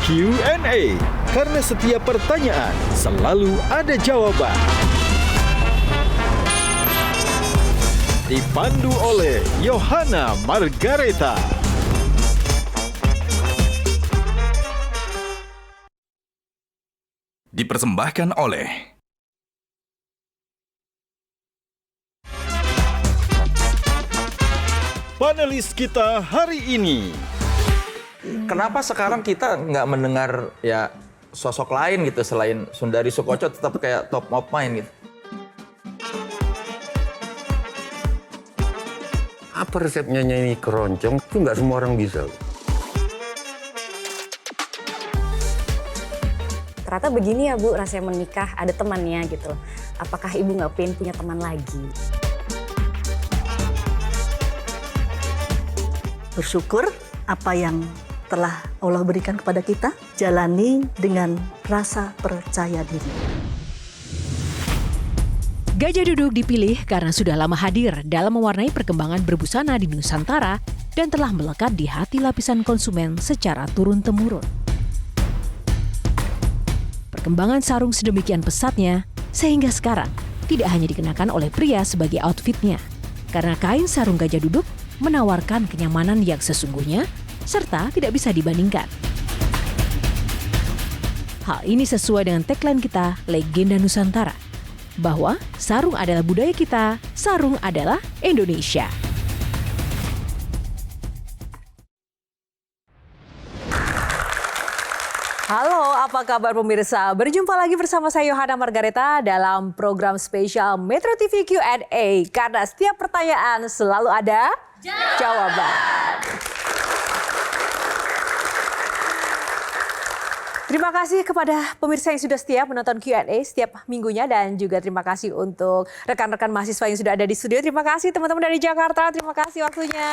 Q&A, karena setiap pertanyaan selalu ada jawaban. Dipandu oleh Yohana Margareta. Dipersembahkan oleh Panelis kita hari ini. Kenapa sekarang kita nggak mendengar ya sosok lain gitu selain Sundari Soekotjo tetap kayak top of mind gitu? Apa resepnya nyanyi keroncong? Itu nggak semua orang bisa. Ternyata begini ya Bu, rasanya menikah, ada temannya gitu loh. Apakah Ibu nggak pengen punya teman lagi? Bersyukur apa yang telah Allah berikan kepada kita, jalani dengan rasa percaya diri. Gajah Duduk dipilih karena sudah lama hadir dalam mewarnai perkembangan berbusana di Nusantara dan telah melekat di hati lapisan konsumen secara turun-temurun. Perkembangan sarung sedemikian pesatnya sehingga sekarang tidak hanya dikenakan oleh pria sebagai outfitnya, karena kain sarung Gajah Duduk menawarkan kenyamanan yang sesungguhnya serta tidak bisa dibandingkan. Hal ini sesuai dengan tagline kita, Legenda Nusantara, bahwa sarung adalah budaya kita, sarung adalah Indonesia. Halo, apa kabar pemirsa? Berjumpa lagi bersama saya Yohana Margareta dalam program spesial Metro TV Q&A. Karena setiap pertanyaan selalu ada jawaban. Terima kasih kepada pemirsa yang sudah setia menonton Q&A setiap minggunya dan juga terima kasih untuk rekan-rekan mahasiswa yang sudah ada di studio. Terima kasih teman-teman dari Jakarta, terima kasih waktunya.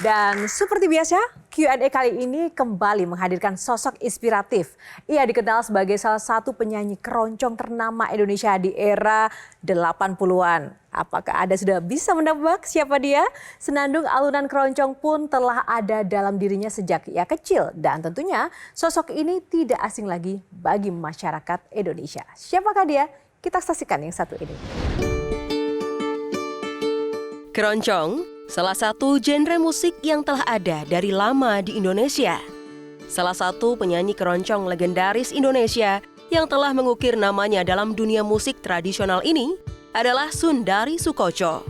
Dan seperti biasa, Q&A kali ini kembali menghadirkan sosok inspiratif. Ia dikenal sebagai salah satu penyanyi keroncong ternama Indonesia di era 80-an. Apakah Anda sudah bisa menebak siapa dia? Senandung alunan keroncong pun telah ada dalam dirinya sejak ia kecil. Dan tentunya sosok ini tidak asing lagi bagi masyarakat Indonesia. Siapakah dia? Kita saksikan yang satu ini. Keroncong, salah satu genre musik yang telah ada dari lama di Indonesia. Salah satu penyanyi keroncong legendaris Indonesia yang telah mengukir namanya dalam dunia musik tradisional ini adalah Sundari Soekotjo.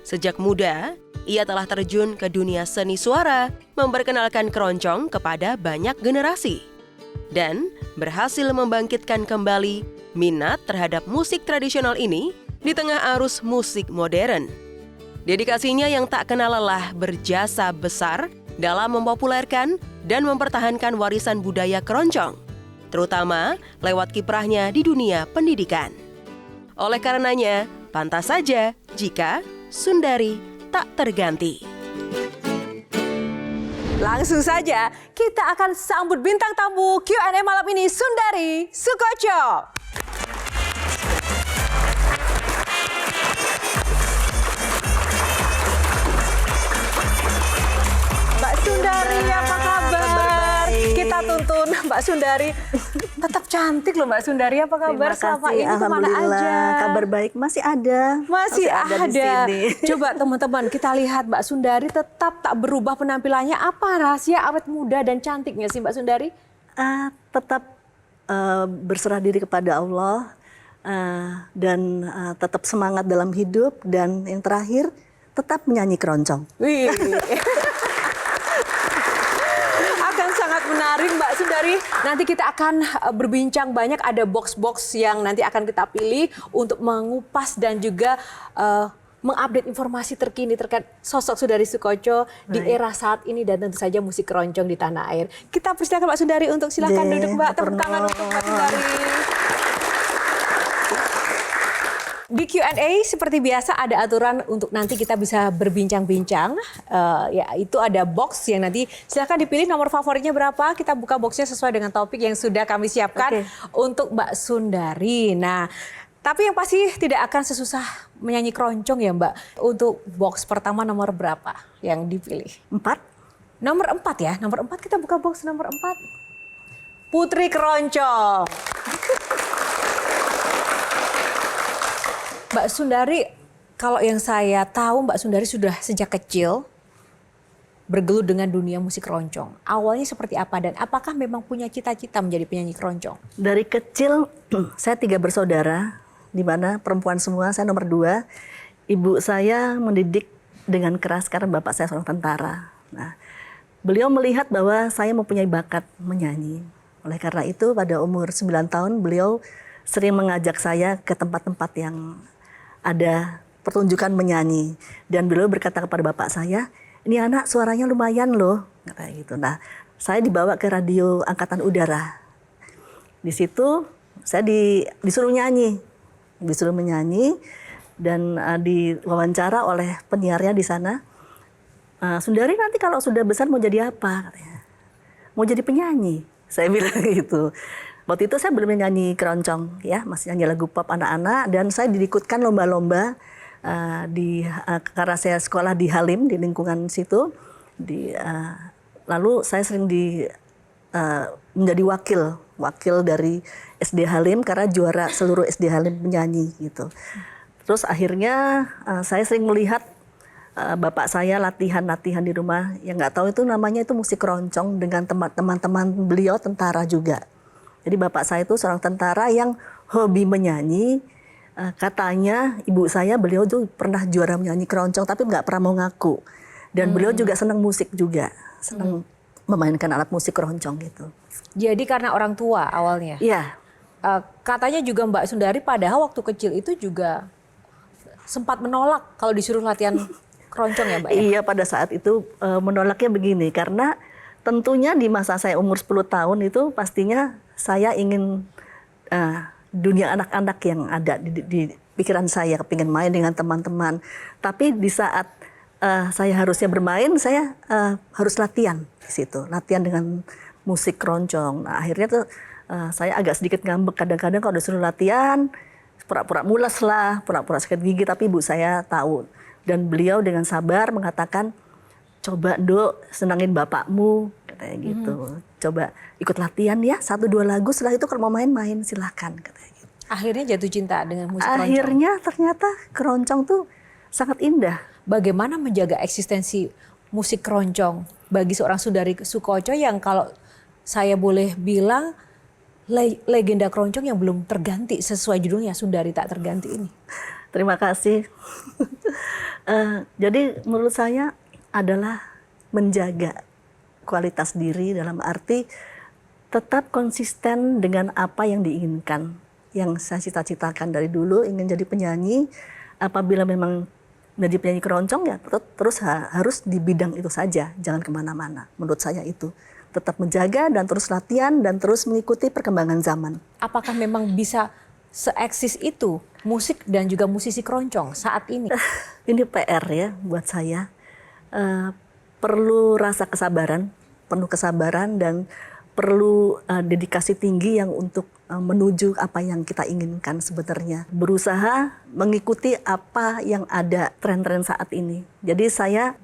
Sejak muda, ia telah terjun ke dunia seni suara, memperkenalkan keroncong kepada banyak generasi, dan berhasil membangkitkan kembali minat terhadap musik tradisional ini di tengah arus musik modern. Dedikasinya yang tak kenal lelah berjasa besar dalam mempopulerkan dan mempertahankan warisan budaya keroncong, terutama lewat kiprahnya di dunia pendidikan. Oleh karenanya, pantas saja jika Sundari tak terganti. Langsung saja kita akan sambut bintang tamu Q&A malam ini, Sundari Soekotjo. Mbak Sundari, apa kabar? Kita tuntun Mbak Sundari. Tetap cantik loh Mbak Sundari, apa kabar selama ini kemana aja? Kabar baik, masih ada. Masih ada. di sini. Coba teman-teman kita lihat Mbak Sundari tetap tak berubah penampilannya. Apa rahasia awet muda dan cantiknya sih Mbak Sundari? Tetap berserah diri kepada Allah dan tetap semangat dalam hidup, dan yang terakhir tetap menyanyi keroncong. Wih. Akan sangat menarik Mbak Sundari. Nanti kita akan berbincang banyak, ada box-box yang nanti akan kita pilih untuk mengupas dan juga mengupdate informasi terkini terkait sosok Sundari Soekotjo di era saat ini dan tentu saja musik keroncong di tanah air. Kita persilakan Mbak Sundari untuk silakan duduk Mbak. Tepuk tangan untuk Mbak Sundari. Di Q&A seperti biasa ada aturan untuk nanti kita bisa berbincang-bincang. Ya, itu ada box yang nanti silakan dipilih nomor favoritnya berapa. Kita buka boxnya sesuai dengan topik yang sudah kami siapkan untuk Mbak Sundari. Nah, Tapi yang pasti tidak akan sesusah menyanyi keroncong ya Mbak. Untuk box pertama nomor berapa yang dipilih? 4. Nomor 4 ya, nomor 4 kita buka box nomor 4. Putri Keroncong. Mbak Sundari, kalau yang saya tahu Mbak Sundari sudah sejak kecil bergelut dengan dunia musik keroncong. Awalnya seperti apa dan apakah memang punya cita-cita menjadi penyanyi keroncong? Dari kecil saya 3 bersaudara, di mana perempuan semua, saya nomor 2. Ibu saya mendidik dengan keras karena bapak saya seorang tentara. Nah, beliau melihat bahwa saya mempunyai bakat menyanyi. Oleh karena itu pada umur 9 tahun beliau sering mengajak saya ke tempat-tempat yang ada pertunjukan menyanyi. Dan beliau berkata kepada bapak saya, ini anak suaranya lumayan loh, kayak gitu. Nah, saya dibawa ke radio Angkatan Udara. Di situ saya disuruh menyanyi dan diwawancara oleh penyiarnya di sana. Sundari nanti kalau sudah besar mau jadi apa? Katanya. Mau jadi penyanyi. Saya bilang gitu. Waktu itu saya belum nyanyi keroncong, ya, masih nyanyi lagu pop anak-anak dan saya diikutkan lomba-lomba. Karena saya sekolah di Halim di lingkungan situ, lalu saya sering menjadi wakil dari SD Halim karena juara seluruh SD Halim menyanyi gitu. Terus akhirnya saya sering melihat bapak saya latihan di rumah, yang nggak tahu itu namanya itu musik keroncong dengan teman-teman beliau tentara juga. Jadi bapak saya itu seorang tentara yang hobi menyanyi. Katanya ibu saya beliau tuh pernah juara menyanyi keroncong tapi nggak pernah mau ngaku. Dan beliau juga senang musik juga, senang memainkan alat musik keroncong gitu. Jadi karena orang tua awalnya? Iya. Katanya juga Mbak Sundari padahal waktu kecil itu juga sempat menolak kalau disuruh latihan keroncong ya Mbak? Ya? Iya, pada saat itu menolaknya begini, karena tentunya di masa saya umur 10 tahun itu pastinya saya ingin dunia anak-anak yang ada di pikiran saya, kepingin main dengan teman-teman. Tapi di saat saya harusnya bermain, saya harus latihan di situ, latihan dengan musik keroncong. Nah, akhirnya tuh saya agak sedikit ngambek kadang-kadang kalau disuruh latihan, pura-pura mules lah, pura-pura sakit gigi, tapi ibu saya tahu. Dan beliau dengan sabar mengatakan, coba Dok, senangin bapakmu, katanya gitu. Coba ikut latihan ya, 1-2 lagu, setelah itu kalau mau main-main silahkan, katanya gitu. Akhirnya jatuh cinta dengan musik keroncong? Akhirnya ternyata keroncong tuh sangat indah. Bagaimana menjaga eksistensi musik keroncong bagi seorang Sundari Soekoco yang kalau saya boleh bilang legenda keroncong yang belum terganti sesuai judulnya, Sundari Tak Terganti ini? Terima kasih. Jadi menurut saya adalah menjaga kualitas diri dalam arti tetap konsisten dengan apa yang diinginkan. Yang saya cita-citakan dari dulu ingin jadi penyanyi, apabila memang menjadi penyanyi keroncong ya terus harus di bidang itu saja, jangan kemana-mana. Menurut saya itu tetap menjaga dan terus latihan dan terus mengikuti perkembangan zaman. Apakah memang bisa seeksis itu musik dan juga musisi keroncong saat ini? Ini PR ya buat saya. Perlu rasa kesabaran, penuh kesabaran dan perlu dedikasi tinggi yang untuk menuju apa yang kita inginkan sebenarnya. Berusaha mengikuti apa yang ada tren-tren saat ini. Jadi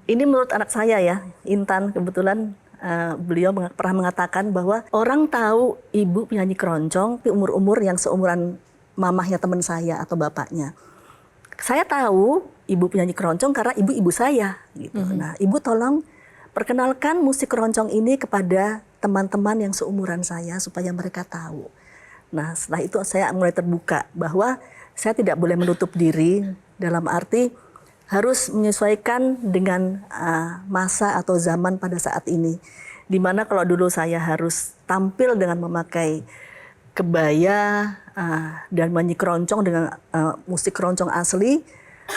ini menurut anak saya ya, Intan, kebetulan beliau pernah mengatakan bahwa orang tahu ibu penyanyi keroncong di umur-umur yang seumuran mamahnya teman saya atau bapaknya. Saya tahu ibu penyanyi keroncong karena ibu saya gitu. Nah, ibu tolong perkenalkan musik keroncong ini kepada teman-teman yang seumuran saya supaya mereka tahu. Nah, setelah itu saya mulai terbuka bahwa saya tidak boleh menutup diri dalam arti harus menyesuaikan dengan masa atau zaman pada saat ini. Dimana kalau dulu saya harus tampil dengan memakai kebaya dan menyanyi keroncong dengan musik keroncong asli,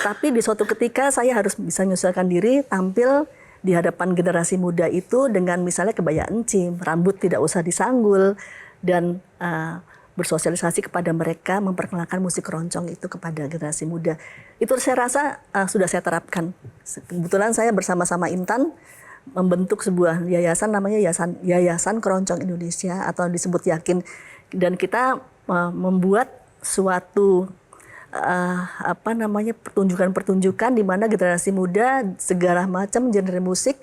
tapi di suatu ketika saya harus bisa menyesuaikan diri tampil di hadapan generasi muda itu dengan misalnya kebaya encim, rambut tidak usah disanggul, dan bersosialisasi kepada mereka, memperkenalkan musik keroncong itu kepada generasi muda. Itu saya rasa sudah saya terapkan. Kebetulan saya bersama-sama Intan membentuk sebuah yayasan namanya Yayasan Keroncong Indonesia atau disebut Yakin. Dan kita membuat suatu pertunjukan-pertunjukan di mana generasi muda segala macam genre musik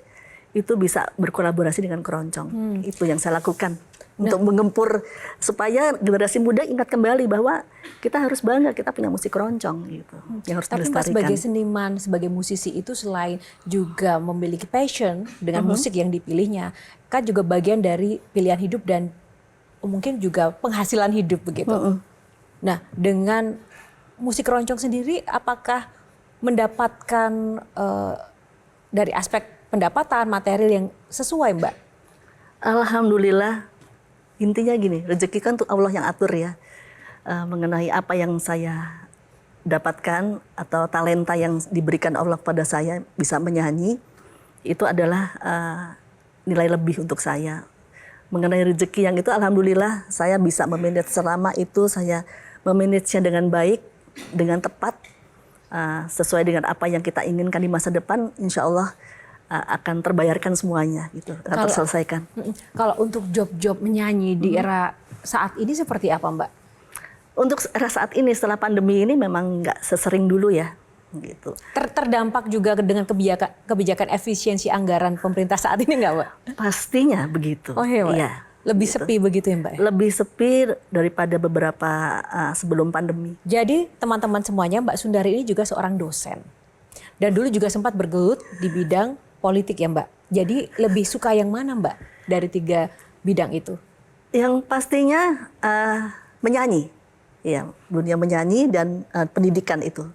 itu bisa berkolaborasi dengan keroncong. Itu yang saya lakukan untuk mengempur supaya generasi muda ingat kembali bahwa kita harus bangga kita punya musik keroncong gitu yang harus Tapi Mbak dilestarikan. sebagai seniman, sebagai musisi itu selain juga memiliki passion dengan musik yang dipilihnya, kan juga bagian dari pilihan hidup dan mungkin juga penghasilan hidup begitu. Nah, dengan musik keroncong sendiri apakah mendapatkan dari aspek pendapatan material yang sesuai, Mbak? Alhamdulillah, intinya gini, rezeki kan untuk Allah yang atur ya. Mengenai apa yang saya dapatkan atau talenta yang diberikan Allah pada saya bisa menyanyi, itu adalah nilai lebih untuk saya. Mengenai rezeki yang itu, alhamdulillah saya bisa memanage selama itu saya memanagenya dengan baik, dengan tepat, sesuai dengan apa yang kita inginkan di masa depan, insya Allah akan terbayarkan semuanya gitu, akan terselesaikan. Kalau untuk job-job menyanyi di era saat ini seperti apa, Mbak? Untuk era saat ini setelah pandemi ini memang nggak sesering dulu ya, gitu. Terdampak juga dengan kebijakan efisiensi anggaran pemerintah saat ini nggak, Mbak? Pastinya begitu. Oh iya, Mbak? Iya, Lebih gitu. sepi begitu ya, Mbak? Lebih sepi daripada beberapa sebelum pandemi. Jadi teman-teman semuanya, Mbak Sundari ini juga seorang dosen. Dan dulu juga sempat bergelut di bidang politik ya, Mbak. Jadi lebih suka yang mana, Mbak, dari 3 bidang itu? Yang pastinya menyanyi, ya, dunia menyanyi dan pendidikan itu.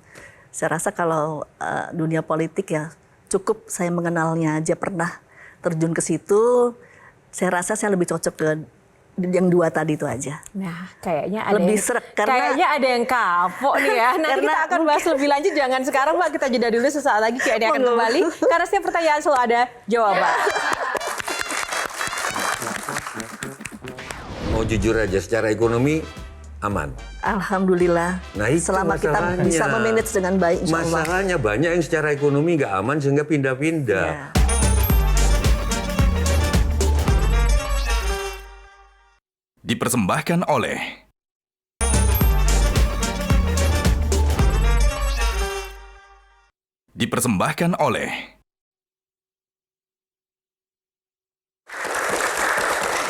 Saya rasa kalau dunia politik ya cukup saya mengenalnya aja pernah terjun ke situ. Saya rasa saya lebih cocok ke yang 2 tadi itu aja. Nah, kayaknya ada Lebih yang, srek, karena- kayaknya ada yang kapok nih ya. Nanti Karena kita akan bahas lebih lanjut. Jangan sekarang, Mbak. Kita jeda dulu, sesaat lagi Q&A akan kembali. Karena setiap pertanyaan selalu ada jawaban. Mau jujur aja, secara ekonomi aman. Alhamdulillah. Nah, itu selama kita masalahnya. bisa memanage dengan baik, insya Allah. Masalahnya banyak yang secara ekonomi nggak aman sehingga pindah-pindah. Ya. Dipersembahkan oleh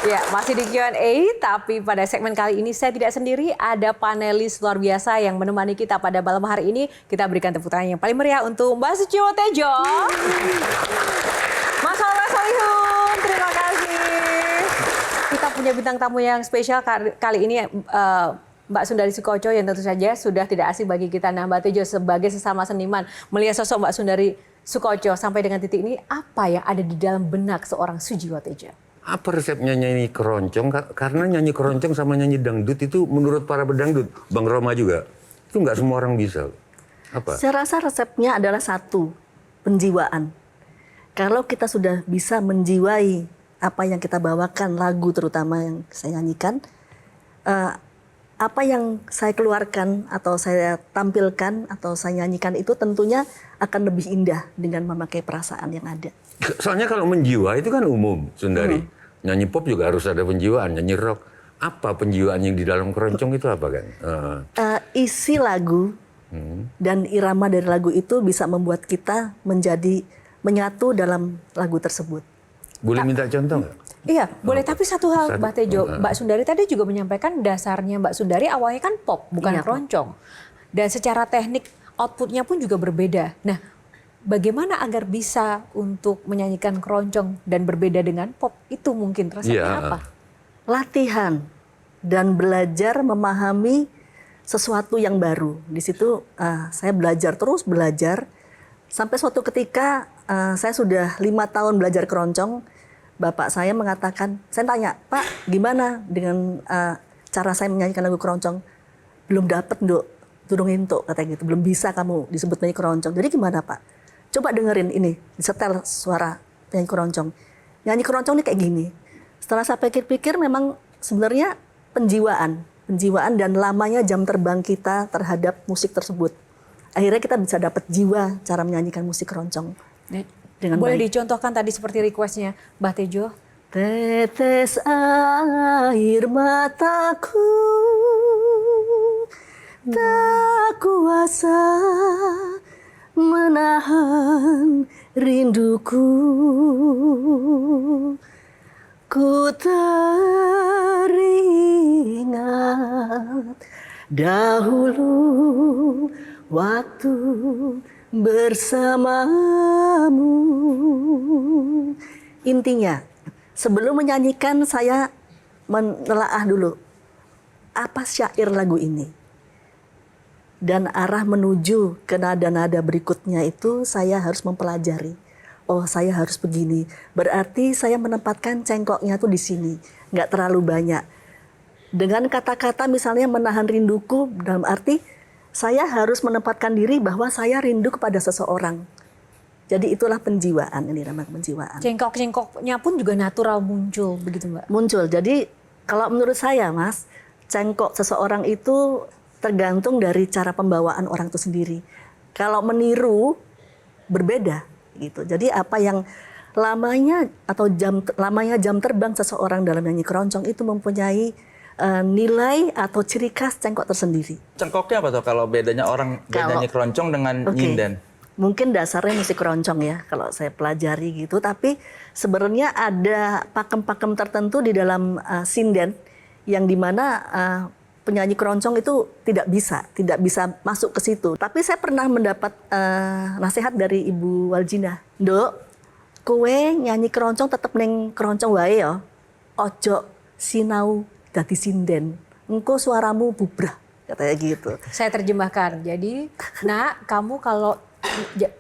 Ya, masih di Q&A, tapi pada segmen kali ini saya tidak sendiri, ada panelis luar biasa yang menemani kita pada malam hari ini. Kita berikan tepuk tangan yang paling meriah untuk Mbak Suciwo Tejo, Mas Soleh Solihun, terima kasih. Kita punya bintang tamu yang spesial kali ini, Mbak Sundari Sukoco, yang tentu saja sudah tidak asing bagi kita. Nah, Mbak Tejo sebagai sesama seniman, melihat sosok Mbak Sundari Sukoco sampai dengan titik ini, apa yang ada di dalam benak seorang Sujiwo Tejo? Apa resepnya nyanyi keroncong? Karena nyanyi keroncong sama nyanyi dangdut itu menurut para pedangdut, Bang Roma juga, itu nggak semua orang bisa. Apa? Saya rasa resepnya adalah satu, penjiwaan. Kalau kita sudah bisa menjiwai apa yang kita bawakan, lagu terutama yang saya nyanyikan, apa yang saya keluarkan atau saya tampilkan atau saya nyanyikan itu tentunya akan lebih indah dengan memakai perasaan yang ada. Soalnya kalau menjiwa itu kan umum, Sundari. Nyanyi pop juga harus ada penjiwaan, nyanyi rock. Apa penjiwaan yang di dalam keroncong itu apa kan? Isi lagu dan irama dari lagu itu bisa membuat kita menjadi menyatu dalam lagu tersebut. Boleh minta contoh nggak? Iya, boleh. Tapi satu hal, Satu. Mbak Tejo, Mbak Sundari tadi juga menyampaikan dasarnya Mbak Sundari awalnya kan pop, bukan Iya, pop. keroncong. Dan secara teknik outputnya pun juga berbeda. Nah, bagaimana agar bisa untuk menyanyikan keroncong dan berbeda dengan pop? Itu mungkin resepnya Iya. apa? Latihan dan belajar memahami sesuatu yang baru. Di situ saya belajar terus belajar sampai suatu ketika saya sudah 5 tahun belajar keroncong. Bapak saya mengatakan, saya tanya, Pak, gimana dengan cara saya menyanyikan lagu keroncong? Belum dapat, Nduk, turun entuk, katanya gitu. Belum bisa kamu disebut penyanyi keroncong. Jadi gimana, Pak? Coba dengerin ini, disetel suara penyanyi keroncong. Nyanyi keroncong ini kayak gini. Setelah saya pikir-pikir, memang sebenarnya penjiwaan dan lamanya jam terbang kita terhadap musik tersebut. Akhirnya kita bisa dapat jiwa cara menyanyikan musik keroncong. Dengan Boleh baik. dicontohkan tadi seperti requestnya Mbak Tejo? Tetes air mataku Tak kuasa menahan rinduku, ku teringat dahulu waktu bersamamu. Intinya, sebelum menyanyikan saya menelaah dulu apa syair lagu ini. Dan arah menuju ke nada-nada berikutnya itu saya harus mempelajari. Oh, saya harus begini. Berarti saya menempatkan cengkoknya tuh di sini, nggak terlalu banyak. Dengan kata-kata misalnya menahan rinduku, dalam arti saya harus menempatkan diri bahwa saya rindu kepada seseorang. Jadi itulah penjiwaan, ini namanya penjiwaan. Cengkok-cengkoknya pun juga natural muncul, begitu Mbak? Muncul. Jadi kalau menurut saya, Mas, cengkok seseorang itu tergantung dari cara pembawaan orang itu sendiri. Kalau meniru berbeda gitu. Jadi apa yang lamanya jam terbang seseorang dalam nyanyi keroncong itu mempunyai nilai atau ciri khas cengkok tersendiri. Cengkoknya apa tuh kalau bedanya orang nyanyi keroncong dengan nyinden? Mungkin dasarnya musik keroncong ya kalau saya pelajari gitu. Tapi sebenarnya ada pakem-pakem tertentu di dalam sinden yang dimana penyanyi keroncong itu tidak bisa masuk ke situ. Tapi saya pernah mendapat nasihat dari Ibu Waljina. Dok, kowe nyanyi keroncong tetep neng keroncong wae ya. Ojo sinau dadi sinden. Engko suaramu bubrah, katanya gitu. Saya terjemahkan. Jadi, Nak, kamu kalau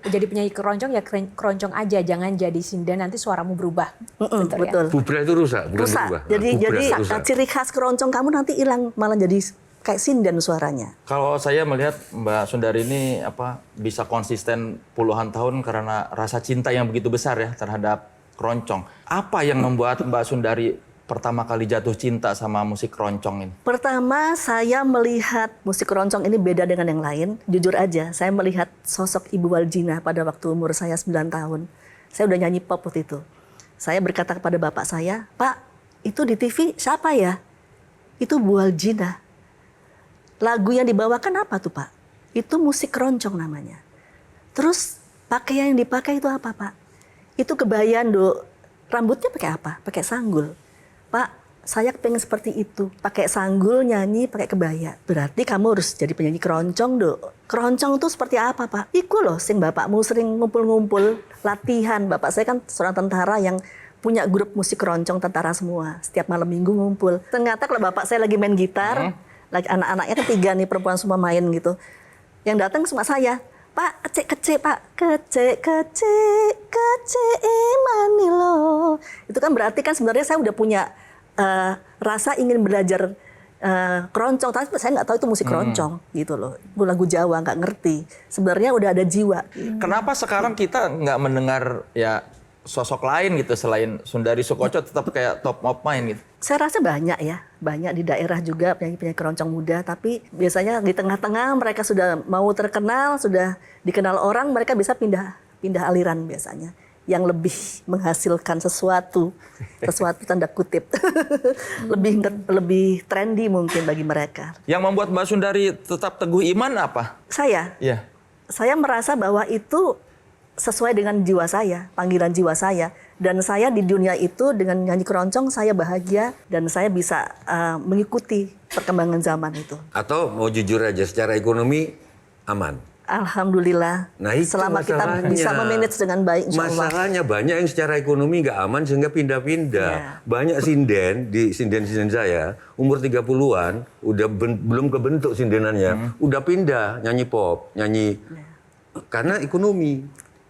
jadi penyanyi keroncong ya keroncong aja, jangan jadi sinden, nanti suaramu berubah. Betul. Bubrah itu rusak, bukan berubah. Jadi rusak. ciri khas keroncong kamu nanti hilang, malah jadi kayak sinden suaranya. Kalau saya melihat Mbak Sundari ini bisa konsisten puluhan tahun karena rasa cinta yang begitu besar ya terhadap keroncong. Apa yang membuat Mbak Sundari pertama kali jatuh cinta sama musik keroncong ini? Pertama, saya melihat musik keroncong ini beda dengan yang lain. Jujur aja, saya melihat sosok Ibu Waljina pada waktu umur saya 9 tahun. Saya udah nyanyi pop waktu itu. Saya berkata kepada bapak saya, Pak, itu di TV siapa ya? Itu Bu Waljina. Lagu yang dibawakan apa tuh Pak? Itu musik keroncong namanya. Terus pakaian yang dipakai itu apa Pak? Itu kebayan Dok. Rambutnya pakai apa? Pakai sanggul. Pak, saya pengen seperti itu. Pakai sanggul, nyanyi, pakai kebaya. Berarti kamu harus jadi penyanyi keroncong, Dok. Keroncong itu seperti apa, Pak? Iku loh, sing bapakmu sering ngumpul-ngumpul, latihan. Bapak saya kan seorang tentara yang punya grup musik keroncong tentara semua. Setiap malam minggu ngumpul. Ternyata kalau bapak saya lagi main gitar, lagi anak-anaknya ketiga nih, perempuan semua main gitu. Yang datang cuma saya. Pak, kecek-kecek, Pak. Kecek manilo. Itu kan berarti kan sebenarnya saya udah punya rasa ingin belajar keroncong. Tapi saya nggak tahu itu musik keroncong gitu loh. Itu lagu Jawa, nggak ngerti. Sebenarnya udah ada jiwa. Kenapa sekarang kita nggak mendengar ya sosok lain gitu selain Sundari Soekotjo tetap kayak top of mind gitu? Saya rasa banyak ya, banyak di daerah juga penyanyi-penyanyi keroncong muda, tapi biasanya di tengah-tengah mereka sudah mau terkenal, sudah dikenal orang, mereka bisa pindah aliran biasanya yang lebih menghasilkan sesuatu tanda kutip, lebih trendy mungkin bagi mereka. Yang membuat Mbak Sundari tetap teguh iman apa? Saya merasa bahwa itu sesuai dengan jiwa saya, panggilan jiwa saya. Dan saya di dunia itu dengan nyanyi keroncong saya bahagia dan saya bisa mengikuti perkembangan zaman itu. Atau mau jujur aja secara ekonomi aman? Alhamdulillah. Nah, itu selama kita bisa memanage dengan baik insya Allah. Masalahnya banyak yang secara ekonomi nggak aman sehingga pindah-pindah. Banyak sinden saya umur 30-an udah belum kebentuk sindenannya, udah pindah nyanyi pop, karena ekonomi.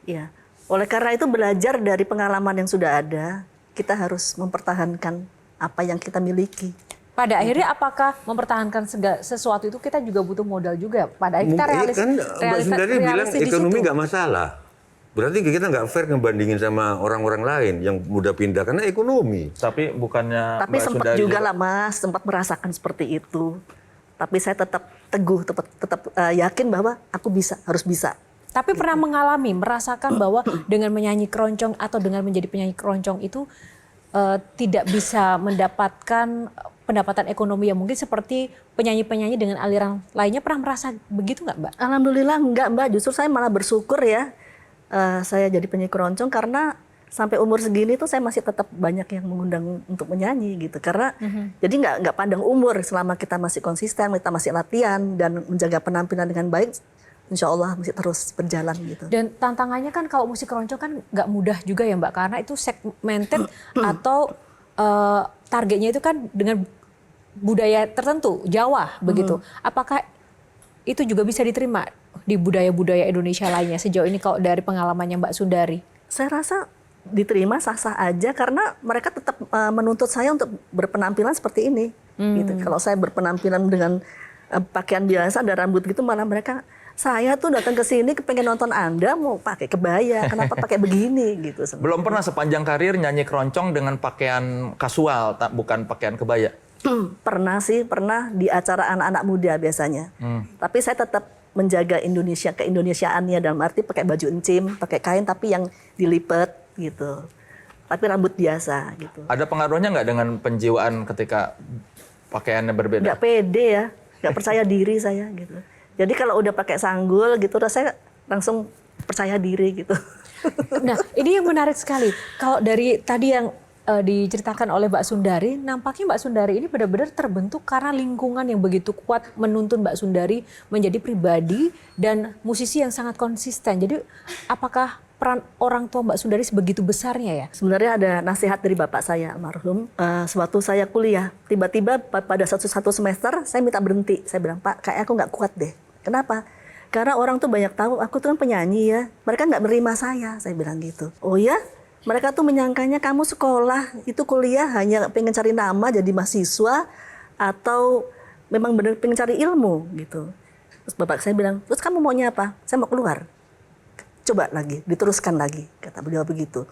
Iya. Oleh karena itu belajar dari pengalaman yang sudah ada, kita harus mempertahankan apa yang kita miliki. Pada akhirnya apakah mempertahankan sesuatu itu kita juga butuh modal juga? Pada akhirnya kita Mbak Sundari bilang ekonomi nggak masalah. Berarti kita nggak fair ngebandingin sama orang-orang lain yang mudah pindah karena ekonomi. Tapi bukannya Tapi sempat juga lah Mas, sempat merasakan seperti itu. Tapi saya tetap teguh, tetap yakin bahwa aku harus bisa. Tapi pernah merasakan bahwa dengan menyanyi keroncong atau dengan menjadi penyanyi keroncong itu tidak bisa mendapatkan pendapatan ekonomi yang mungkin seperti penyanyi-penyanyi dengan aliran lainnya, pernah merasa begitu nggak Mbak? Alhamdulillah enggak Mbak, justru saya malah bersyukur ya saya jadi penyanyi keroncong karena sampai umur segini tuh saya masih tetap banyak yang mengundang untuk menyanyi gitu. Karena jadi nggak pandang umur, selama kita masih konsisten, kita masih latihan dan menjaga penampilan dengan baik, insya Allah masih terus berjalan gitu. Dan tantangannya kan kalau musik keroncong kan nggak mudah juga ya Mbak, karena itu segmented atau targetnya itu kan dengan budaya tertentu, Jawa begitu. Apakah itu juga bisa diterima di budaya-budaya Indonesia lainnya sejauh ini kalau dari pengalamannya Mbak Sundari? Saya rasa diterima sah-sah aja karena mereka tetap menuntut saya untuk berpenampilan seperti ini gitu. Kalau saya berpenampilan dengan pakaian biasa dan rambut gitu, malah mereka, saya tuh datang ke sini pengen nonton Anda mau pakai kebaya, kenapa pakai begini gitu. Belum pernah sepanjang karir nyanyi keroncong dengan pakaian kasual, bukan pakaian kebaya? Pernah sih, pernah di acara anak-anak muda biasanya. Tapi saya tetap menjaga keindonesiaannya, dalam arti pakai baju encim, pakai kain tapi yang dilipat gitu. Tapi rambut biasa gitu. Ada pengaruhnya nggak dengan penjiwaan ketika pakaiannya berbeda? Nggak pede ya, nggak percaya diri saya gitu. Jadi kalau udah pakai sanggul gitu, rasanya langsung percaya diri gitu. Nah, ini yang menarik sekali. Kalau dari tadi yang diceritakan oleh Mbak Sundari, nampaknya Mbak Sundari ini benar-benar terbentuk karena lingkungan yang begitu kuat menuntun Mbak Sundari menjadi pribadi dan musisi yang sangat konsisten. Jadi apakah peran orang tua Mbak Sundari sebegitu besarnya ya? Sebenarnya ada nasihat dari bapak saya almarhum. Sewaktu saya kuliah, tiba-tiba pada satu semester saya minta berhenti. Saya bilang, Pak, kayak aku nggak kuat deh. Kenapa? Karena orang tuh banyak tahu aku tuh kan penyanyi ya. Mereka nggak menerima saya bilang gitu. Oh ya? Mereka tuh menyangkanya kamu sekolah, itu kuliah hanya pengen cari nama jadi mahasiswa atau memang benar pengen cari ilmu gitu. Terus bapak saya bilang, terus kamu maunya apa? Saya mau keluar. Coba lagi, diteruskan lagi, kata beliau begitu.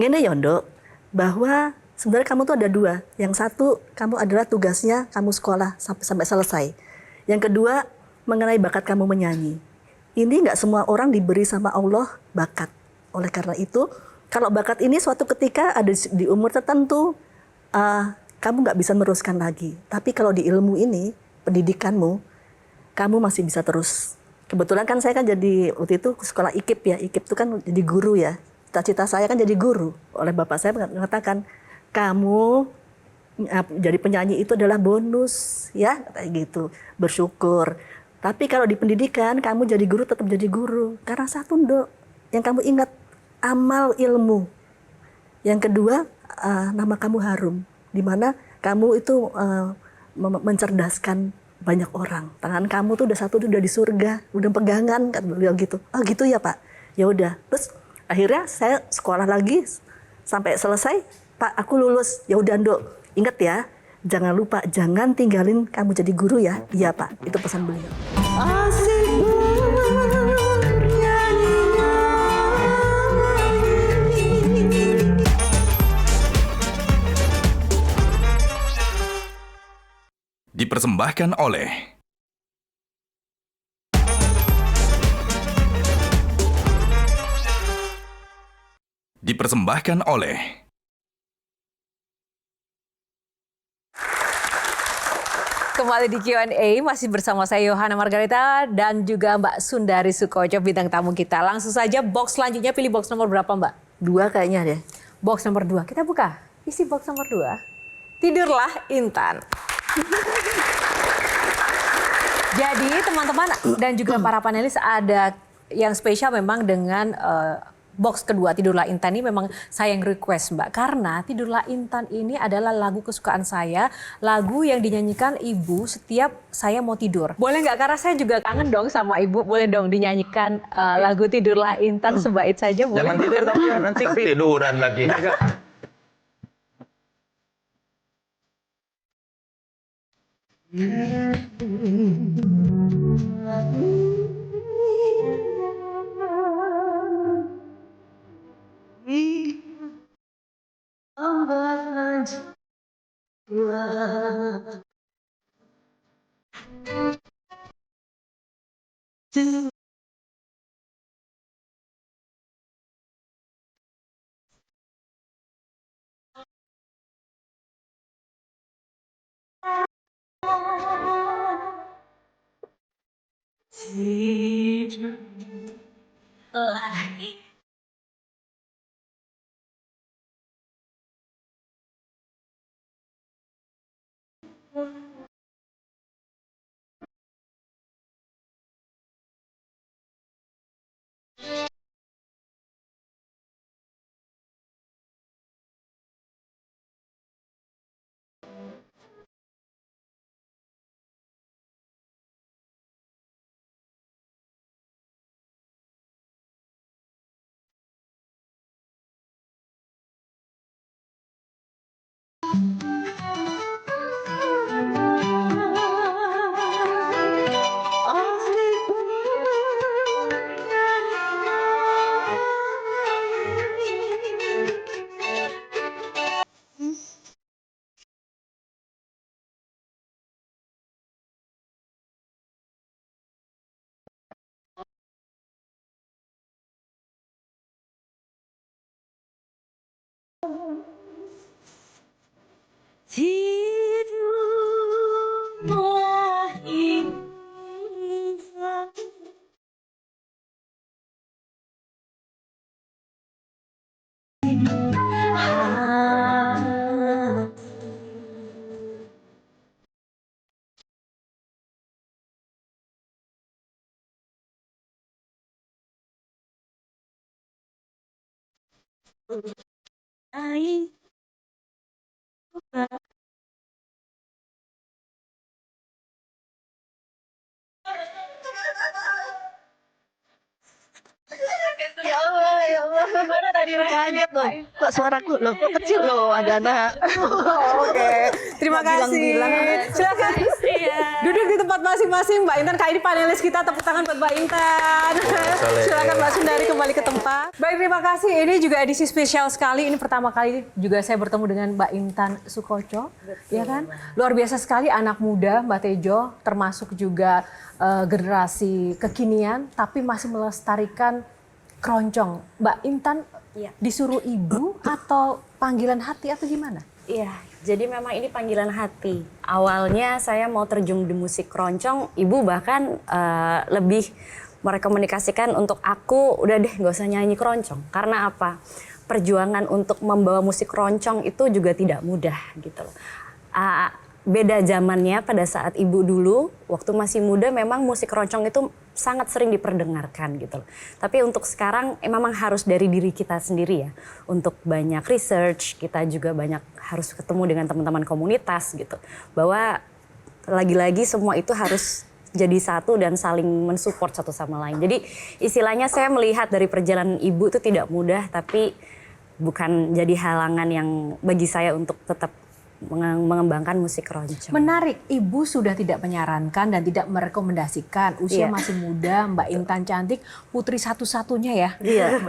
Ngene Yondo, bahwa sebenarnya kamu tuh ada dua. Yang satu, kamu adalah tugasnya kamu sekolah sampai selesai. Yang kedua, mengenai bakat kamu menyanyi. Ini nggak semua orang diberi sama Allah bakat. Oleh karena itu, kalau bakat ini suatu ketika ada di umur tertentu, kamu nggak bisa meneruskan lagi. Tapi kalau di ilmu ini, pendidikanmu, kamu masih bisa terus. Kebetulan kan saya kan jadi waktu itu sekolah IKIP ya. IKIP itu kan jadi guru ya. Cita-cita saya kan jadi guru. Oleh bapak saya mengatakan, kamu jadi penyanyi itu adalah bonus ya, kayak gitu. Bersyukur. Tapi kalau di pendidikan, kamu jadi guru tetap jadi guru. Karena satu Ndok, yang kamu ingat, amal ilmu. Yang kedua, nama kamu harum. Di mana kamu itu mencerdaskan banyak orang. Tangan kamu tuh udah di surga, udah pegangan, kata beliau gitu. Oh gitu ya Pak. Ya udah. Terus akhirnya saya sekolah lagi sampai selesai. Pak, aku lulus. Ya udah Ndok, ingat ya, jangan lupa jangan tinggalin kamu jadi guru ya. Iya Pak, itu pesan beliau. Dipersembahkan oleh Kembali di Q&A masih bersama saya Yohana Margarita dan juga Mbak Sundari Soekoco, bintang tamu kita. Langsung saja box selanjutnya, pilih box nomor berapa Mbak? 2 kayaknya deh. Box nomor 2, kita buka. Isi box nomor 2. Tidurlah Intan. Jadi teman-teman dan juga para panelis, ada yang spesial memang dengan box kedua Tidurlah Intan ini. Memang saya yang request Mbak, karena Tidurlah Intan ini adalah lagu kesukaan saya, lagu yang dinyanyikan ibu setiap saya mau tidur. Boleh nggak? Karena saya juga kangen dong sama ibu. Boleh dong dinyanyikan lagu Tidurlah Intan sebait saja, boleh? Jangan tidur tapi nanti ketiduran lagi. Ya Allah, gimana tadi kaget loh. Kok suaraku loh, kok kecil loh, ada anak. Oke, terima Nggak kasih. bilang-bilang. Silakan duduk di tempat masing-masing, Mbak Intan. Kali ini panelis kita, tepuk tangan buat Mbak Intan. Silakan Mbak Sundari kembali ke tempat. Baik, terima kasih. Ini juga edisi spesial sekali. Ini pertama kali juga saya bertemu dengan Mbak Intan Sukoco, ya kan? Luar biasa sekali anak muda Mbak Tejo, termasuk juga generasi kekinian, tapi masih melestarikan keroncong. Mbak Intan disuruh ibu atau panggilan hati atau gimana? Iya, jadi memang ini panggilan hati. Awalnya saya mau terjun di musik keroncong, ibu bahkan lebih merekomendasikan untuk aku, udah deh gak usah nyanyi keroncong. Karena apa? Perjuangan untuk membawa musik keroncong itu juga tidak mudah gitu loh. Beda zamannya pada saat ibu dulu, waktu masih muda memang musik keroncong itu sangat sering diperdengarkan gitu loh. Tapi untuk sekarang memang harus dari diri kita sendiri ya. Untuk banyak research, kita juga banyak harus ketemu dengan teman-teman komunitas gitu. Bahwa lagi-lagi semua itu harus jadi satu dan saling mensupport satu sama lain. Jadi istilahnya saya melihat dari perjalanan ibu itu tidak mudah, tapi bukan jadi halangan yang bagi saya untuk tetap mengembangkan musik keroncong. Menarik, ibu sudah tidak menyarankan dan tidak merekomendasikan. Usia masih muda, Mbak Intan cantik, putri satu-satunya ya. Iya.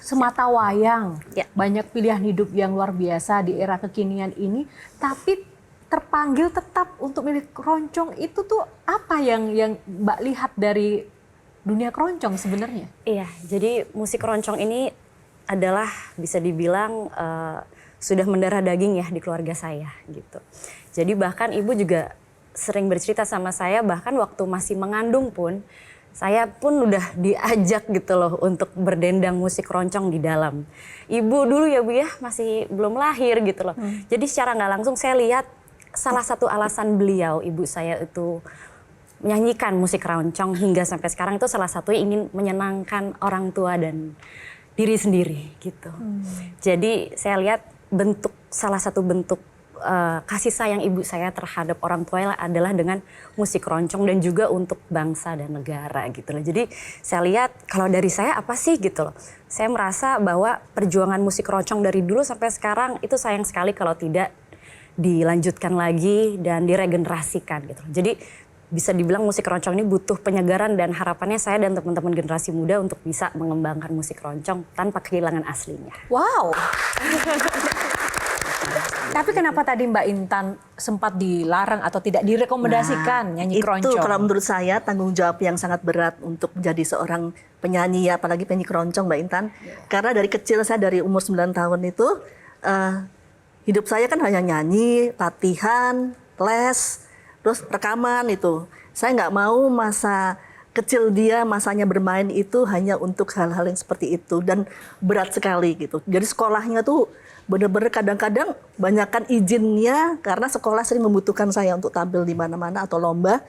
Semata wayang, Ya. banyak pilihan hidup yang luar biasa di era kekinian ini. Tapi terpanggil tetap untuk milik keroncong itu tuh apa yang Mbak lihat dari dunia keroncong sebenarnya? Iya, jadi musik keroncong ini adalah bisa dibilang sudah mendarah daging ya di keluarga saya gitu. Jadi bahkan ibu juga sering bercerita sama saya, bahkan waktu masih mengandung pun saya pun udah diajak gitu loh untuk berdendang musik keroncong di dalam. Ibu dulu ya Bu ya masih belum lahir gitu loh. Jadi secara nggak langsung saya lihat salah satu alasan beliau, ibu saya itu menyanyikan musik keroncong hingga sampai sekarang itu salah satunya ingin menyenangkan orang tua dan diri sendiri gitu. Jadi saya lihat salah satu bentuk kasih sayang ibu saya terhadap orang tua adalah dengan musik keroncong dan juga untuk bangsa dan negara gitu loh. Jadi saya lihat kalau dari saya apa sih gitu loh. Saya merasa bahwa perjuangan musik keroncong dari dulu sampai sekarang itu sayang sekali kalau tidak dilanjutkan lagi dan diregenerasikan gitu loh. Jadi bisa dibilang musik keroncong ini butuh penyegaran dan harapannya saya dan teman-teman generasi muda untuk bisa mengembangkan musik keroncong tanpa kehilangan aslinya. Wow. Tapi kenapa tadi Mbak Intan sempat dilarang atau tidak direkomendasikan nyanyi keroncong? Itu kalau menurut saya tanggung jawab yang sangat berat untuk menjadi seorang penyanyi, apalagi penyanyi keroncong Mbak Intan. Karena dari kecil saya dari umur 9 tahun itu hidup saya kan hanya nyanyi, latihan, les, terus rekaman itu. Saya nggak mau masa kecil dia masanya bermain itu hanya untuk hal-hal yang seperti itu dan berat sekali gitu. Jadi sekolahnya tuh benar-benar kadang-kadang banyakkan izinnya karena sekolah sering membutuhkan saya untuk tampil di mana-mana atau lomba.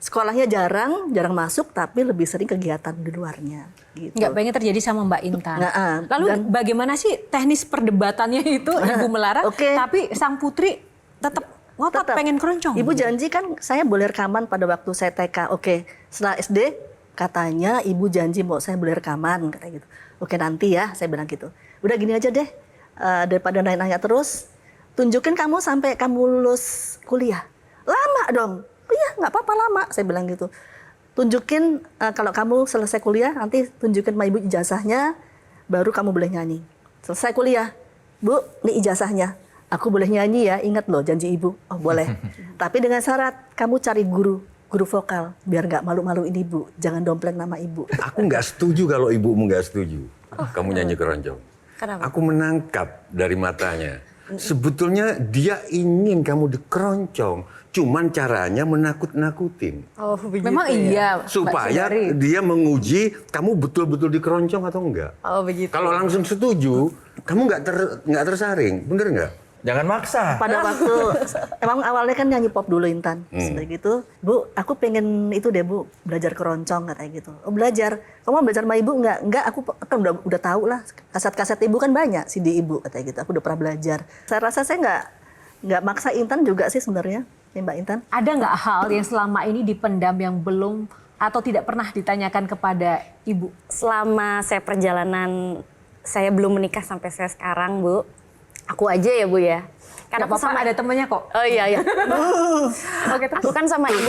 Sekolahnya jarang masuk, tapi lebih sering kegiatan di luarnya. Gitu. Nggak pengen terjadi sama Mbak Intan. Lalu dan bagaimana sih teknis perdebatannya itu Ibu melarang, tapi sang putri tetap ngotot pengen keroncong? Ibu janji kan saya boleh rekaman pada waktu saya TK. Oke, setelah SD katanya Ibu janji mau saya boleh rekaman, katanya gitu. Oke nanti ya, saya bilang gitu. Udah gini aja deh, daripada nanya-nanya terus, tunjukin kamu sampai kamu lulus kuliah. Lama dong. Iya, nggak apa-apa lama, saya bilang gitu. Tunjukin kalau kamu selesai kuliah, nanti tunjukin sama Ibu ijazahnya, baru kamu boleh nyanyi. Selesai kuliah, Bu, ini ijazahnya. Aku boleh nyanyi ya, ingat loh janji Ibu. Oh boleh. Tapi dengan syarat, kamu cari guru vokal, biar nggak malu-maluin Ibu. Jangan dompleng nama Ibu. Aku nggak setuju kalau ibumu nggak setuju. Kamu nyanyi keroncong. Kenapa? Aku menangkap dari matanya. Sebetulnya dia ingin kamu dikeroncong, cuman caranya menakut-nakutin. Oh, begitu. Memang iya, Mbak Supaya Sundari. dia menguji kamu betul-betul dikeroncong atau enggak. Oh, begitu. Kalau langsung setuju, kamu nggak tersaring, bener nggak? Jangan maksa. Pada waktu, emang awalnya kan nyanyi pop dulu Intan. Setelah gitu, Bu, aku pengen itu deh Bu, belajar keroncong katanya gitu. Oh belajar, kamu mau belajar sama Ibu nggak? Nggak, aku kan udah tahu lah. Kaset-kaset Ibu kan banyak, CD Ibu katanya gitu. Aku udah pernah belajar. Saya rasa saya nggak maksa Intan juga sih sebenarnya, ya Mbak Intan. Ada nggak hal yang selama ini dipendam yang belum atau tidak pernah ditanyakan kepada Ibu? Selama saya perjalanan, saya belum menikah sampai saya sekarang, Bu. Aku aja ya Bu ya. Karena aku sama ada temennya kok. Oh iya. Oke, terus? Aku kan sama Ibu,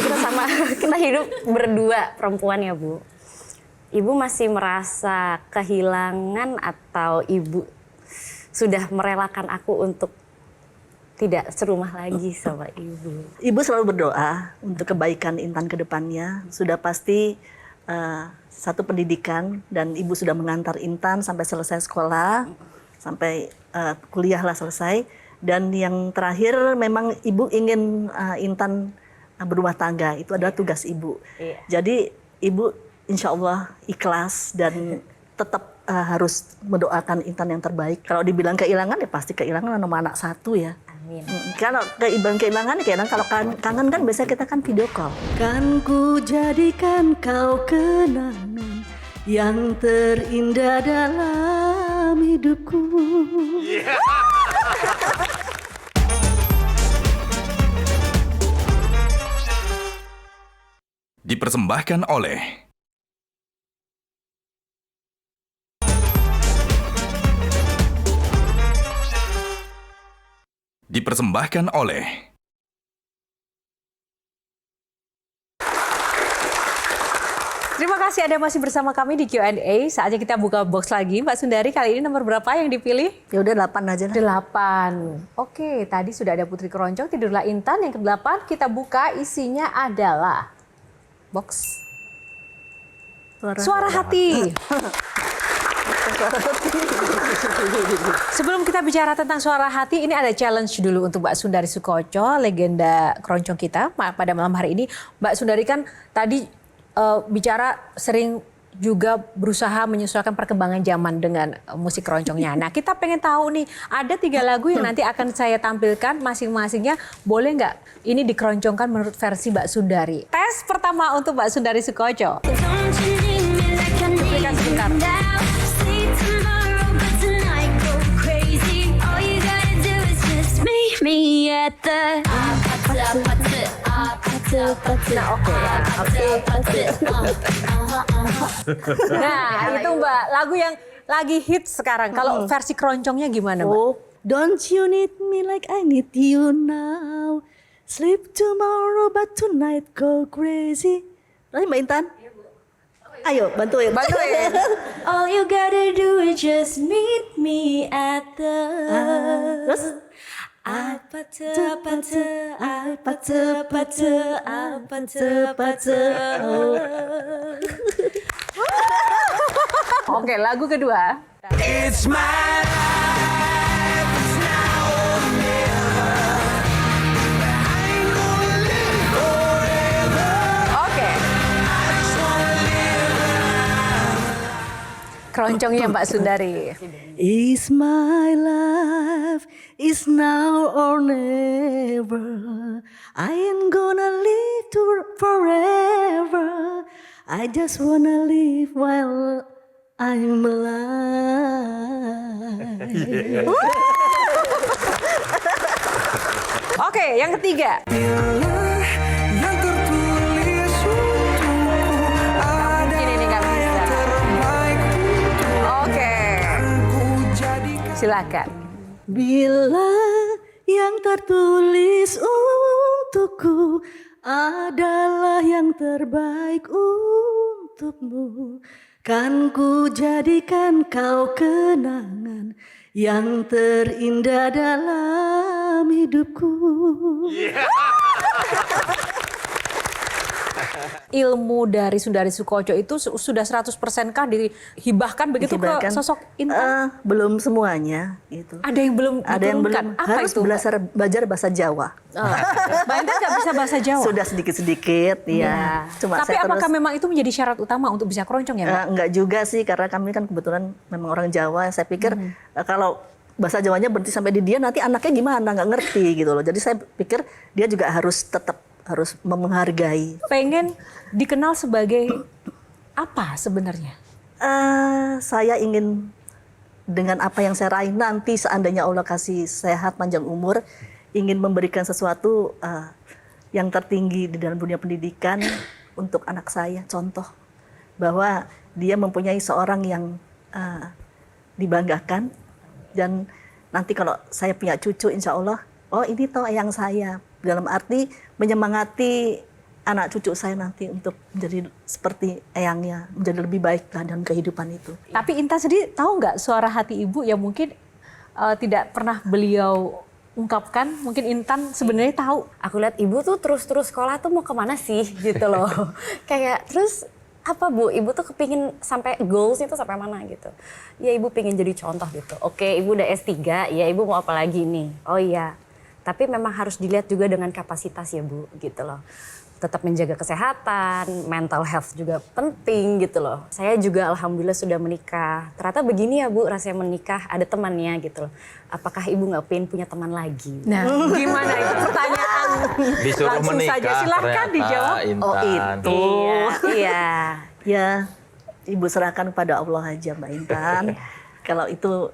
kita hidup berdua perempuan ya Bu. Ibu masih merasa kehilangan atau Ibu sudah merelakan aku untuk tidak serumah lagi sama Ibu? Ibu selalu berdoa untuk kebaikan Intan ke depannya. Sudah pasti satu pendidikan dan Ibu sudah mengantar Intan sampai selesai sekolah, sampai kuliah lah selesai. Dan yang terakhir memang Ibu ingin Intan berumah tangga. Itu adalah tugas Ibu. Jadi Ibu insya Allah ikhlas dan tetap harus mendoakan Intan yang terbaik. Kalau dibilang kehilangan ya pasti kehilangan nomor anak satu ya. Amin. Kalau kehilangan ya kehilangan. Kalau kangen kan biasanya kita kan video call. Kan ku jadikan kau kenangan yang terindah dalam hidupku. Dipersembahkan oleh Terima kasih Anda masih bersama kami di Q&A. Saatnya kita buka box lagi. Mbak Sundari, kali ini nomor berapa yang dipilih? Ya udah 8 aja lah. 8. Oke, tadi sudah ada Putri Keroncong, Tidurlah Intan. Yang ke-8 kita buka, isinya adalah box Suara Hati. Sebelum kita bicara tentang Suara Hati, ini ada challenge dulu untuk Mbak Sundari Soekotjo, legenda keroncong kita pada malam hari ini. Mbak Sundari kan tadi bicara sering juga berusaha menyesuaikan perkembangan zaman dengan musik keroncongnya. Nah, kita pengen tahu nih, ada 3 lagu yang nanti akan saya tampilkan masing-masingnya. Boleh nggak ini dikeroncongkan menurut versi Mbak Sundari? Tes pertama untuk Mbak Sundari Soekotjo. Berikan sebentar. Nah, itu Mbak, lagu yang lagi hits sekarang. Kalau versi keroncongnya gimana, Mbak? Oh, don't you need me like I need you now. Sleep tomorrow but tonight go crazy. Lagi Mbak Intan? Ayo bantuin. All you gotta do is just meet me at the... Terus? Oke, lagu kedua. It's my life, it's now or never. I ain't gonna live forever. Oke. I just wanna keroncongnya Mbak Sundari. Is my life is now or never. I ain't gonna live forever. I just wanna live while I'm alive. Oke, yang ketiga. Ini nggak bisa. Oke. Silakan. Bila yang tertulis untukku adalah yang terbaik untukmu, kan ku jadikan kau kenangan yang terindah dalam hidupku. Ilmu dari Sundari Soekotjo itu sudah 100% kah dihibahkan begitu ke sosok Intan? Belum semuanya gitu. Ada yang belum Ada yang belum. Apa Harus itu? belajar bahasa Jawa. Mbak Intan nggak bisa bahasa Jawa? Sudah sedikit-sedikit, ya. Cuma tapi apakah memang itu menjadi syarat utama untuk bisa keroncong ya, Mbak? Enggak juga sih, karena kami kan kebetulan memang orang Jawa. Saya pikir kalau bahasa Jawanya berhenti sampai di dia, nanti anaknya gimana, nggak ngerti gitu loh. Jadi saya pikir dia juga harus menghargai. Pengen dikenal sebagai apa sebenarnya? Saya ingin dengan apa yang saya raih nanti, seandainya Allah kasih sehat panjang umur, ingin memberikan sesuatu yang tertinggi di dalam dunia pendidikan untuk anak saya. Contoh bahwa dia mempunyai seorang yang dibanggakan, dan nanti kalau saya punya cucu, insya Allah, oh ini toh eyang saya. Dalam arti menyemangati anak cucu saya nanti untuk menjadi seperti eyangnya, menjadi lebih baik lah dalam kehidupan itu. Tapi Intan sendiri tahu nggak suara hati ibu yang mungkin tidak pernah beliau ungkapkan? Mungkin Intan sebenarnya tahu. Aku lihat ibu tuh terus sekolah tuh mau kemana sih gitu loh. Kayak terus apa Bu, ibu tuh kepingin sampai goals itu sampai mana gitu. Ya ibu pengen jadi contoh gitu. Oke, ibu udah S3, ya ibu mau apa lagi nih? Oh iya, tapi memang harus dilihat juga dengan kapasitas ya Bu gitu loh. Tetap menjaga kesehatan, mental health juga penting gitu loh. Saya juga alhamdulillah sudah menikah. Ternyata begini ya Bu, rasanya menikah ada temannya gitu loh. Apakah ibu nggak pengen punya teman lagi? Nah, gimana itu pertanyaan? Disuruh Langsung menikah, saja silahkan dijawab. Intan. Oh itu. Iya. Ya, Ibu serahkan pada Allah aja Mbak Intan. Kalau itu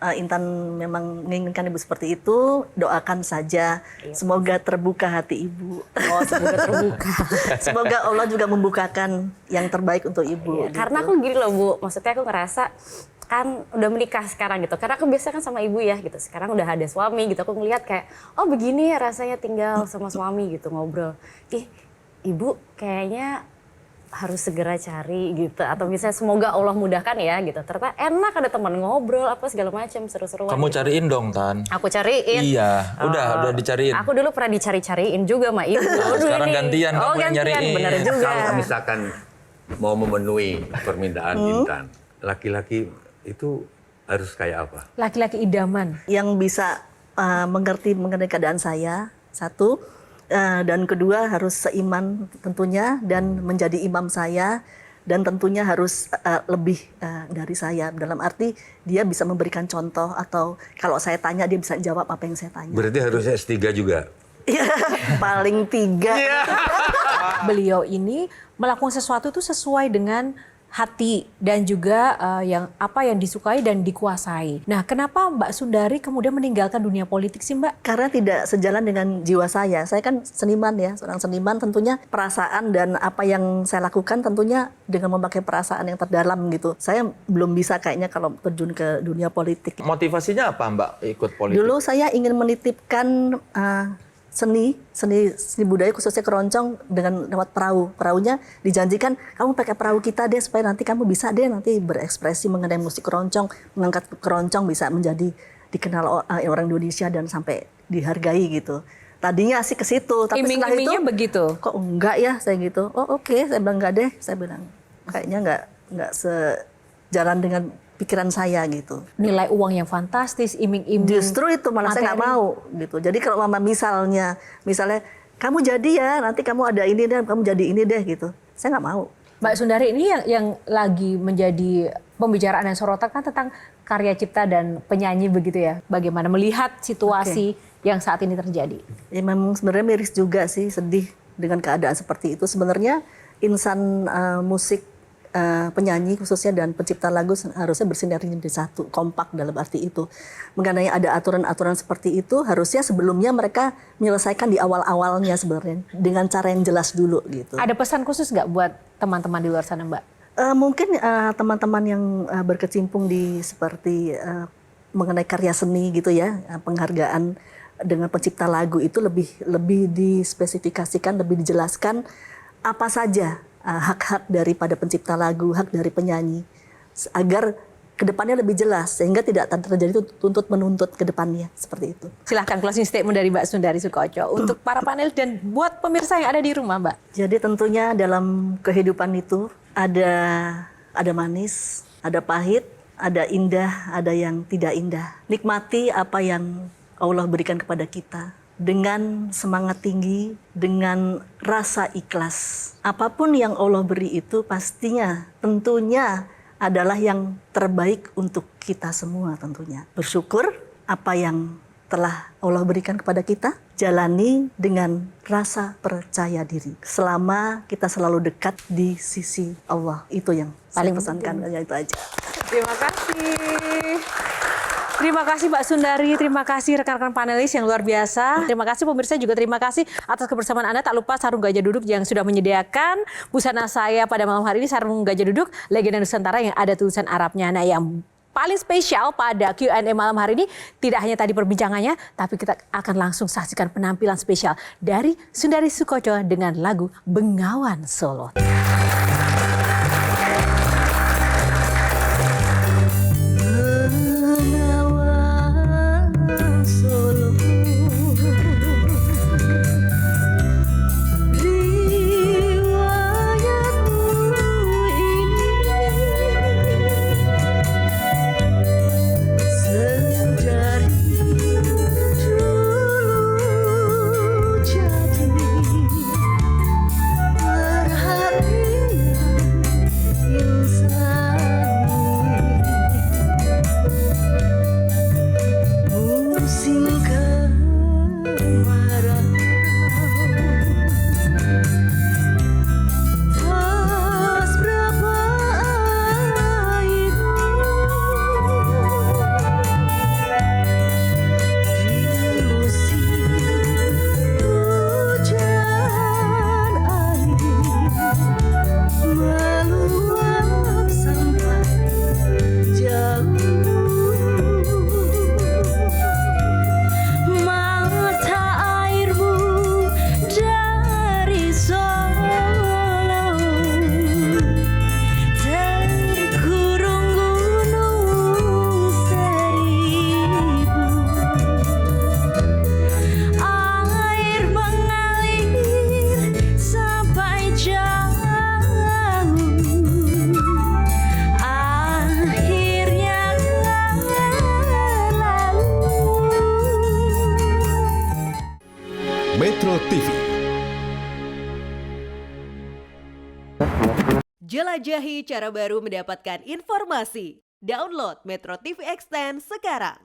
Intan memang menginginkan Ibu seperti itu, doakan saja. Semoga terbuka hati Ibu. Oh, semoga terbuka. Semoga Allah juga membukakan yang terbaik untuk Ibu. Gitu. Karena aku gini loh Bu, maksudnya aku ngerasa kan udah menikah sekarang gitu. Karena aku biasa kan sama ibu ya gitu. Sekarang udah ada suami gitu. Aku ngeliat kayak, oh begini ya rasanya tinggal sama suami gitu, ngobrol. Ih, ibu kayaknya harus segera cari gitu, atau misalnya semoga Allah mudahkan ya gitu. Ternyata enak ada teman ngobrol apa segala macam, seru-seruan. Kamu gitu. cariin dong, Tan. Aku cariin. Iya, udah dicariin. Aku dulu pernah dicari-cariin juga sama ibu. Nah, sekarang gantian kamu yang gantian, nyariin. bener juga. Kalau misalkan mau memenuhi permintaan Intan, laki-laki itu harus kayak apa? Laki-laki idaman. Yang bisa mengerti mengenai keadaan saya, satu. Dan kedua harus seiman tentunya dan menjadi imam saya, dan tentunya harus lebih dari saya, dalam arti dia bisa memberikan contoh, atau kalau saya tanya dia bisa jawab apa yang saya tanya. Berarti harus S3 juga? Paling 3. Beliau ini melakukan sesuatu itu sesuai dengan hati dan juga yang disukai dan dikuasai. Nah, kenapa Mbak Sundari kemudian meninggalkan dunia politik sih, Mbak? Karena tidak sejalan dengan jiwa saya. Saya kan seniman ya, seorang seniman, tentunya perasaan dan apa yang saya lakukan tentunya dengan memakai perasaan yang terdalam gitu. Saya belum bisa kayaknya kalau terjun ke dunia politik. Motivasinya apa Mbak ikut politik? Dulu saya ingin menitipkan seni budaya khususnya keroncong dengan lewat perahu. Perahunya dijanjikan kamu pakai perahu kita deh supaya nanti kamu bisa deh nanti berekspresi mengenai musik keroncong, mengangkat keroncong bisa menjadi dikenal orang Indonesia dan sampai dihargai gitu. Tadinya sih ke situ, tapi setelah itu begitu. Kok enggak ya saya gitu. Oh oke, saya bilang enggak deh, saya bilang kayaknya enggak sejalan dengan pikiran saya gitu. Nilai uang yang fantastis, iming-iming. Justru itu malah saya nggak mau gitu. Jadi kalau mama misalnya kamu jadi ya nanti kamu ada ini deh, kamu jadi ini deh gitu. Saya nggak mau. Mbak Sundari, ini yang lagi menjadi pembicaraan dan sorotan kan tentang karya cipta dan penyanyi begitu ya. Bagaimana melihat situasi yang saat ini terjadi? Ya memang sebenarnya miris juga sih, sedih dengan keadaan seperti itu. Sebenarnya insan musik, penyanyi khususnya dan pencipta lagu harusnya bersinergi menjadi satu, kompak dalam arti itu. Mengenai ada aturan-aturan seperti itu, harusnya sebelumnya mereka menyelesaikan di awal-awalnya sebenarnya dengan cara yang jelas dulu gitu. Ada pesan khusus nggak buat teman-teman di luar sana, Mbak? Mungkin teman-teman yang berkecimpung di seperti mengenai karya seni gitu ya, penghargaan dengan pencipta lagu itu lebih dispesifikasikan, lebih dijelaskan apa saja hak-hak daripada pencipta lagu, hak dari penyanyi, agar kedepannya lebih jelas sehingga tidak terjadi tuntut menuntut kedepannya seperti itu. Silahkan closing statement dari Mbak Sundari Soekoco untuk para panelis dan buat pemirsa yang ada di rumah, Mbak. Jadi tentunya dalam kehidupan itu ada manis, ada pahit, ada indah, ada yang tidak indah. Nikmati apa yang Allah berikan kepada kita dengan semangat tinggi, dengan rasa ikhlas. Apapun yang Allah beri itu pastinya, tentunya adalah yang terbaik untuk kita semua tentunya. Bersyukur apa yang telah Allah berikan kepada kita, jalani dengan rasa percaya diri. Selama kita selalu dekat di sisi Allah, itu yang Paling saya pesankan, ya itu aja. Terima kasih. Terima kasih Mbak Sundari, terima kasih rekan-rekan panelis yang luar biasa. Terima kasih pemirsa juga terima kasih atas kebersamaan Anda. Tak lupa Sarung Gajah Duduk yang sudah menyediakan busana saya pada malam hari ini, Sarung Gajah Duduk Legenda Nusantara yang ada tulisan Arabnya. Nah, yang paling spesial pada Q&A malam hari ini tidak hanya tadi perbincangannya, tapi kita akan langsung saksikan penampilan spesial dari Sundari Soekoco dengan lagu Bengawan Solo. Metro TV. Jelajahi cara baru mendapatkan informasi. Download Metro TV Extend sekarang.